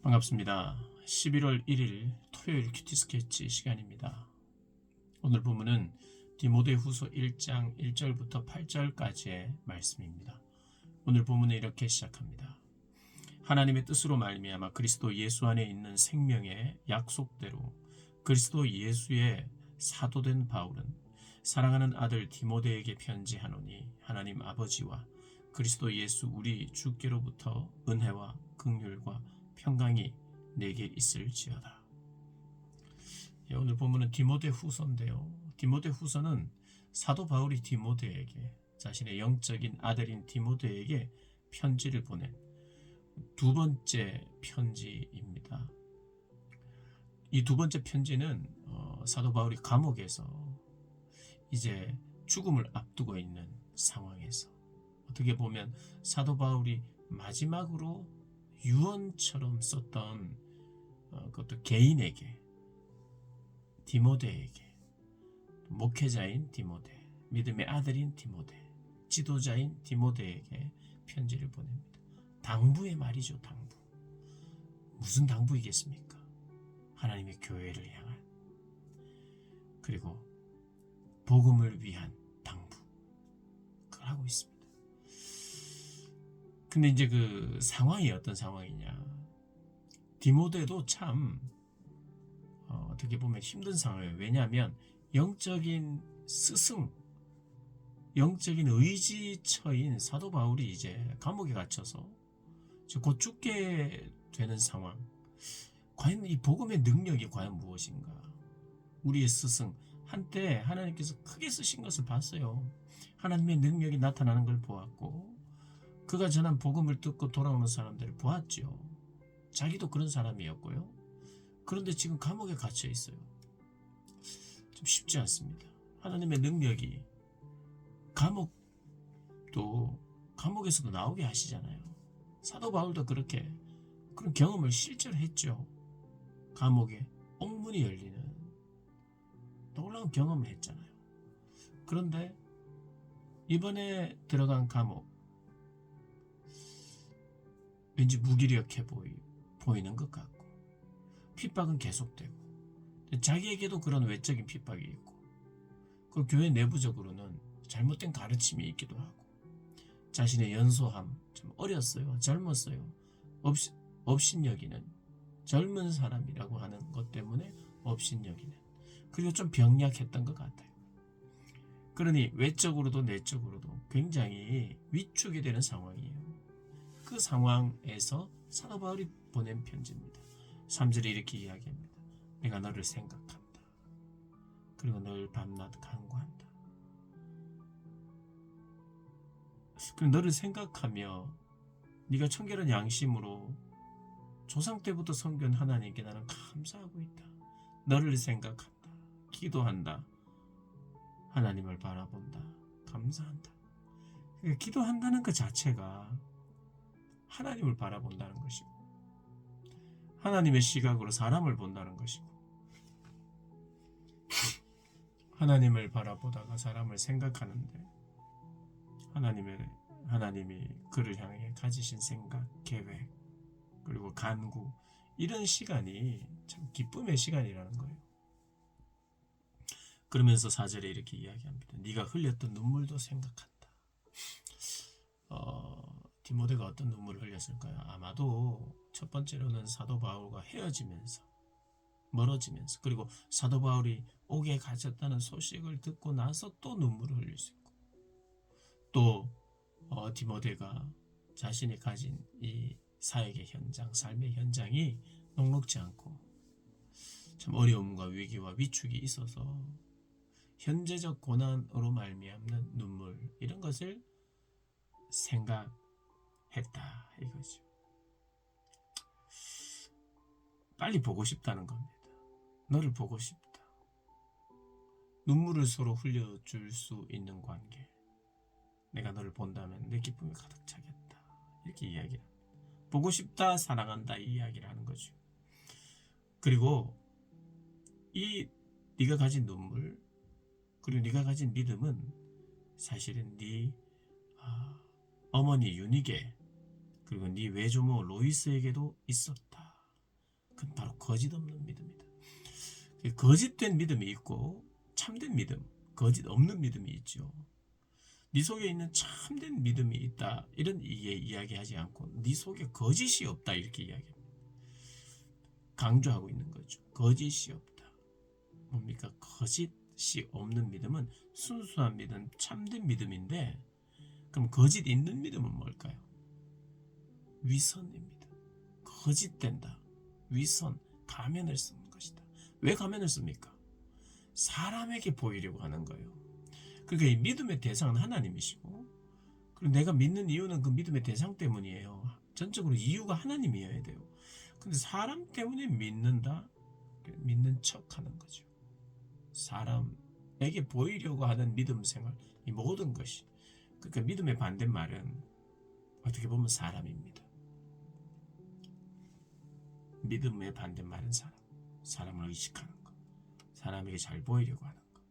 반갑습니다. 11월 1일 토요일 큐티 스케치 시간입니다. 오늘 본문은 디모데후서 1장 1절부터 8절까지의 말씀입니다. 오늘 본문은 이렇게 시작합니다. 하나님의 뜻으로 말미암아 그리스도 예수 안에 있는 생명의 약속대로 그리스도 예수의 사도된 바울은 사랑하는 아들 디모데에게 편지하노니 하나님 아버지와 그리스도 예수 우리 주께로부터 은혜와 긍휼과 평강이 내게 있을지어다. 오늘 본문은 디모데 후서인데요. 디모데 후서는 사도 바울이 디모데에게 자신의 영적인 아들인 디모데에게 편지를 보낸 두 번째 편지입니다. 이 두 번째 편지는 사도 바울이 감옥에서 이제 죽음을 앞두고 있는 상황에서 어떻게 보면 사도 바울이 마지막으로 유언처럼 썼던 그것도 개인에게, 디모데에게, 목회자인 디모데, 믿음의 아들인 디모데, 지도자인 디모데에게 편지를 보냅니다. 당부의 말이죠. 당부. 무슨 당부이겠습니까? 하나님의 교회를 향한, 그리고 복음을 위한 당부, 그걸 하고 있습니다. 근데 이제 그 상황이 어떤 상황이냐, 디모데도 참 어떻게 보면 힘든 상황이에요. 왜냐하면 영적인 스승, 영적인 의지처인 사도 바울이 이제 감옥에 갇혀서 곧 죽게 되는 상황. 과연 이 복음의 능력이 과연 무엇인가? 우리의 스승, 한때 하나님께서 크게 쓰신 것을 봤어요. 하나님의 능력이 나타나는 걸 보았고, 그가 전한 복음을 듣고 돌아오는 사람들을 보았죠. 자기도 그런 사람이었고요. 그런데 지금 감옥에 갇혀 있어요. 좀 쉽지 않습니다. 하나님의 능력이 감옥에서도 나오게 하시잖아요. 사도 바울도 그렇게 그런 경험을 실제로 했죠. 감옥에 옥문이 열리는 놀라운 경험을 했잖아요. 그런데 이번에 들어간 감옥, 왠지 무기력해 보이는 것 같고, 핍박은 계속되고, 자기에게도 그런 외적인 핍박이 있고, 그 교회 내부적으로는 잘못된 가르침이 있기도 하고, 자신의 연소함, 좀 어렸어요, 젊었어요, 업신여기는, 젊은 사람이라고 하는 것 때문에 업신여기는, 그리고 좀 병약했던 것 같아요. 그러니 외적으로도 내적으로도 굉장히 위축이 되는 상황이에요. 그 상황에서 사도 바울이 보낸 편지입니다. 3절에 이렇게 이야기합니다. 내가 너를 생각한다. 그리고 늘 밤낮 간구한다. 그리고 너를 생각하며 네가 청결한 양심으로 조상 때부터 섬겨온 하나님께 나는 감사하고 있다. 너를 생각한다. 기도한다. 하나님을 바라본다. 감사한다. 그러니까 기도한다는 그 자체가 하나님을 바라본다는 것이고, 하나님의 시각으로 사람을 본다는 것이고, 하나님을 바라보다가 사람을 생각하는데 하나님이 그를 향해 가지신 생각, 계획, 그리고 간구, 이런 시간이 참 기쁨의 시간이라는 거예요. 그러면서 4절에 이렇게 이야기합니다. 네가 흘렸던 눈물도 생각한다. 디모데가 어떤 눈물을 흘렸을까요? 아마도 첫 번째로는 사도 바울과 헤어지면서, 멀어지면서, 그리고 사도 바울이 옥에 갇혔다는 소식을 듣고 나서 또 눈물을 흘릴 수 있고, 또 디모데가 자신이 가진 이 사역의 현장, 삶의 현장이 녹록지 않고 참 어려움과 위기와 위축이 있어서 현재적 고난으로 말미암는 눈물, 이런 것을 생각했다 이거죠. 빨리 보고 싶다는 겁니다. 너를 보고 싶다. 눈물을 서로 흘려줄 수 있는 관계. 내가 너를 본다면 내 기쁨이 가득 차겠다. 이렇게 이야기를 합니다. 보고 싶다, 사랑한다, 이 이야기를 하는 거죠. 그리고 네가 가진 눈물, 그리고 네가 가진 믿음은 사실은 네 어머니 유니게, 그리고 네 외조모 로이스에게도 있었다. 그건 바로 거짓 없는 믿음이다. 거짓된 믿음이 있고 참된 믿음, 거짓 없는 믿음이 있죠. 네 속에 있는 참된 믿음이 있다 이런 이야기하지 않고 네 속에 거짓이 없다 이렇게 이야기합니다. 강조하고 있는 거죠. 거짓이 없다. 뭡니까? 거짓이 없는 믿음은 순수한 믿음, 참된 믿음인데 그럼 거짓 있는 믿음은 뭘까요? 위선입니다. 거짓된다. 위선, 가면을 쓰는 것이다. 왜 가면을 씁니까? 사람에게 보이려고 하는 거예요. 그러니까 이 믿음의 대상은 하나님이시고 그리고 내가 믿는 이유는 그 믿음의 대상 때문이에요. 전적으로 이유가 하나님이어야 돼요. 근데 사람 때문에 믿는다? 믿는 척하는 거죠. 사람에게 보이려고 하는 믿음 생활, 이 모든 것이 그러니까 믿음의 반대말은 어떻게 보면 사람입니다. 믿음의 반대말은 사람을 의식하는 것, 사람에게 잘 보이려고 하는 것,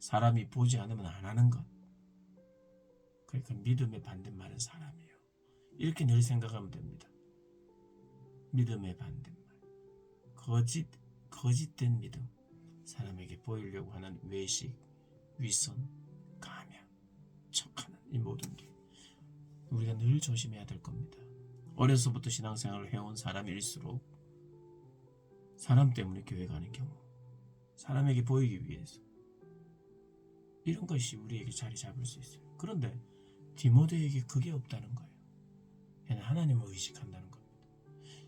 사람이 보지 않으면 안 하는 것. 그러니까 믿음의 반대말은 사람이에요. 이렇게 늘 생각하면 됩니다. 믿음의 반대말, 거짓된 믿음, 사람에게 보이려고 하는 외식, 위선, 가면, 척하는 이 모든 게 우리가 늘 조심해야 될 겁니다. 어려서부터 신앙생활을 해온 사람일수록 사람 때문에 교회 가는 경우, 사람에게 보이기 위해서 이런 것이 우리에게 자리 잡을 수 있어요. 그런데 디모데에게 그게 없다는 거예요. 걔는 하나님을 의식한다는 겁니다.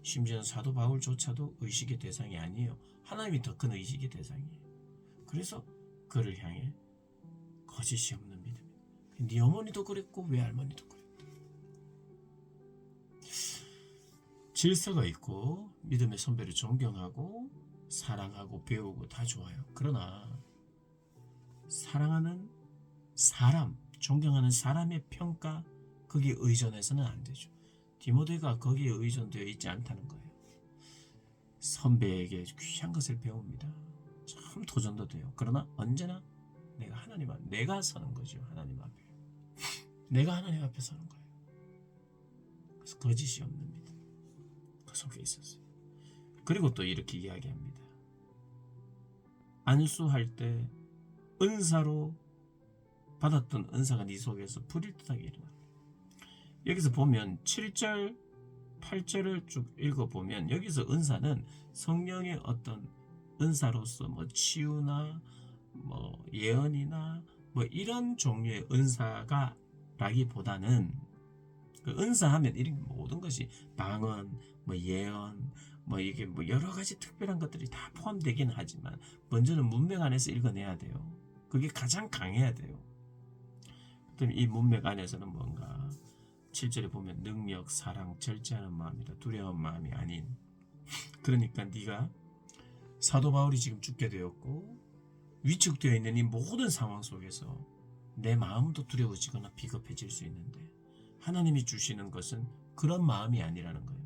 심지어는 사도 바울조차도 의식의 대상이 아니에요. 하나님이 더 큰 의식의 대상이에요. 그래서 그를 향해 거짓이 없는 믿음. 네 어머니도 그랬고 외할머니도 그랬다. 질서가 있고 믿음의 선배를 존경하고 사랑하고 배우고 다 좋아요. 그러나 사랑하는 사람, 존경하는 사람의 평가 거기에 의존해서는 안 되죠. 디모데가 거기에 의존되어 있지 않다는 거예요. 선배에게 귀한 것을 배웁니다. 참 도전도 돼요. 그러나 언제나 내가 하나님 앞에 내가 서는 거죠. 하나님 앞에 내가 하나님 앞에 서는 거예요. 그래서 거짓이 없는 믿음 그 속에 있었어요. 그리고 또 이렇게 이야기합니다. 안수할 때 은사로 받았던 은사가 네 속에서 불일듯하게 일어나. 여기서 보면 7절 8절을 쭉 읽어보면 여기서 은사는 성령의 어떤 은사로서 뭐 치유나 뭐 예언이나 뭐 이런 종류의 은사가 라기보다는 그 은사하면 이런 모든 것이 방언, 뭐 예언, 뭐 이게 뭐 여러 가지 특별한 것들이 다 포함되긴 하지만 먼저는 문맥 안에서 읽어내야 돼요. 그게 가장 강해야 돼요. 그럼 이 문맥 안에서는 뭔가 7절에 보면 능력, 사랑, 절제하는 마음이다. 두려운 마음이 아닌. 그러니까 네가 사도 바울이 지금 죽게 되었고 위축되어 있는 이 모든 상황 속에서 내 마음도 두려워지거나 비겁해질 수 있는데 하나님이 주시는 것은 그런 마음이 아니라는 거예요.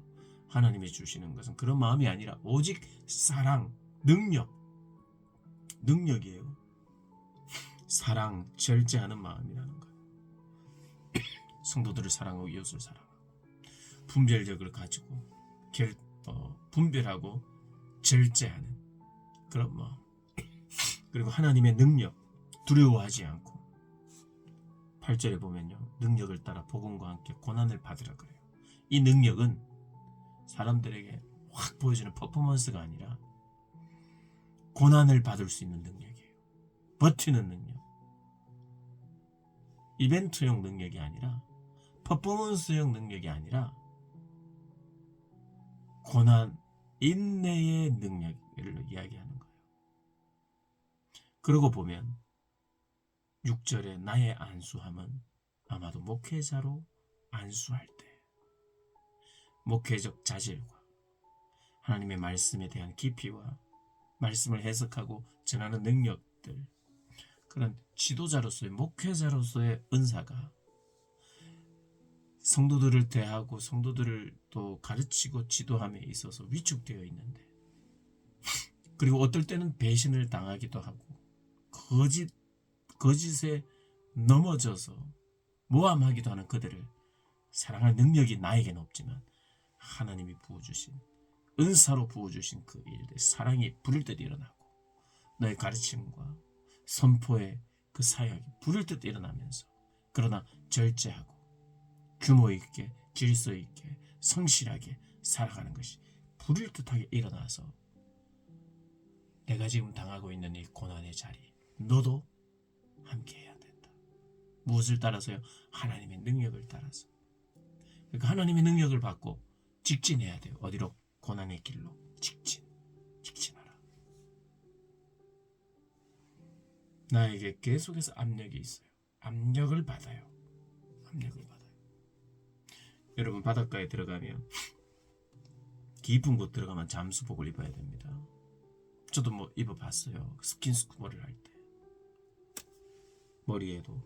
하나님이 주시는 것은 그런 마음이 아니라 오직 사랑, 능력이에요. 사랑, 절제하는 마음이라는 거예요. 성도들을 사랑하고 이웃을 사랑하고 분별력을 가지고 분별하고 절제하는 그런 마음. 그리고 하나님의 능력, 두려워하지 않고 8절에 보면요. 능력을 따라 복음과 함께 고난을 받으라 그래요. 이 능력은 사람들에게 확 보여주는 퍼포먼스가 아니라 고난을 받을 수 있는 능력이에요. 버티는 능력. 이벤트용 능력이 아니라 퍼포먼스형 능력이 아니라 고난, 인내의 능력을 이야기하는 거예요. 그러고 보면 6절에 나의 안수함은 아마도 목회자로 안수할 때 목회적 자질과 하나님의 말씀에 대한 깊이와 말씀을 해석하고 전하는 능력들 그런 지도자로서의 목회자로서의 은사가 성도들을 대하고 성도들을 또 가르치고 지도함에 있어서 위축되어 있는데 그리고 어떨 때는 배신을 당하기도 하고 거짓에 넘어져서 모함하기도 하는 그들을 사랑할 능력이 나에게는 없지만 하나님이 부어주신 은사로 부어주신 그 일들, 사랑이 불을 듯 일어나고 너의 가르침과 선포의 그 사역이 불을 듯 일어나면서, 그러나 절제하고 규모 있게 질서 있게 성실하게 살아가는 것이 불을 듯하게 일어나서 내가 지금 당하고 있는 이 고난의 자리, 너도 함께 해야 된다. 무엇을 따라서요? 하나님의 능력을 따라서. 그러니까 하나님의 능력을 받고 직진해야 돼요. 어디로? 고난의 길로 직진하라. 나에게 계속해서 압력이 있어요. 압력을 받아요. 여러분, 바닷가에 들어가면 깊은 곳 들어가면 잠수복을 입어야 됩니다. 저도 뭐 입어봤어요. 스킨스쿠버를 할 때 머리에도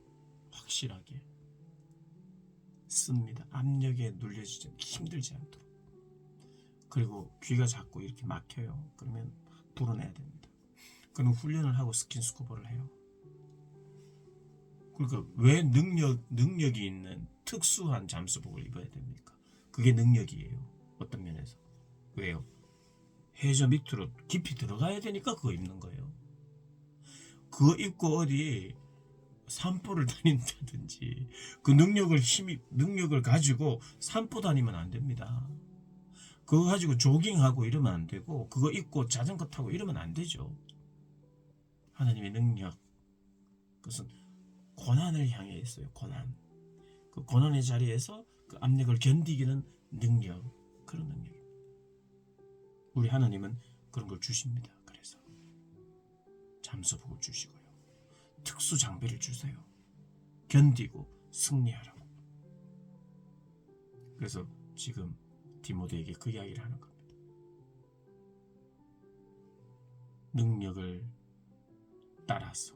확실하게 씁니다. 압력에 눌려지지 힘들지 않도록. 그리고 귀가 자꾸 이렇게 막혀요. 그러면 불어내야 됩니다. 그럼 훈련을 하고 스킨스쿠버를 해요. 그러니까 왜 능력이 있는 특수한 잠수복을 입어야 됩니까? 그게 능력이에요. 어떤 면에서. 왜요? 해저 밑으로 깊이 들어가야 되니까 그거 입는 거예요. 그거 입고 어디 산보를 다닌다든지 그 능력을 가지고 산보 다니면 안 됩니다. 그거 가지고 조깅하고 이러면 안 되고, 그거 입고 자전거 타고 이러면 안 되죠. 하나님의 능력, 그것은 고난을 향해 있어요. 고난. 그 고난의 자리에서 그 압력을 견디기는 능력, 그런 능력. 우리 하나님은 그런 걸 주십니다. 그래서 잠수복을 주시고요. 특수 장비를 주세요. 견디고 승리하라고. 그래서 지금 디모데에게 그 이야기를 하는 겁니다. 능력을 따라서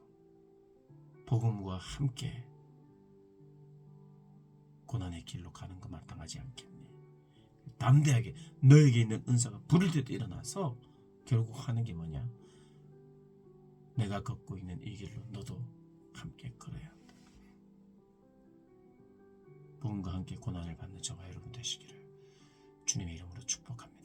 복음과 함께 고난의 길로 가는 거 마땅하지 않겠니? 담대하게 너에게 있는 은사가 불을 듯 일어나서 결국 하는 게 뭐냐? 내가 걷고 있는 이 길로 너도 함께 걸어야 한다. 복음과 함께 고난을 받는 저와 여러분 되시기를 주님의 이름으로 축복합니다.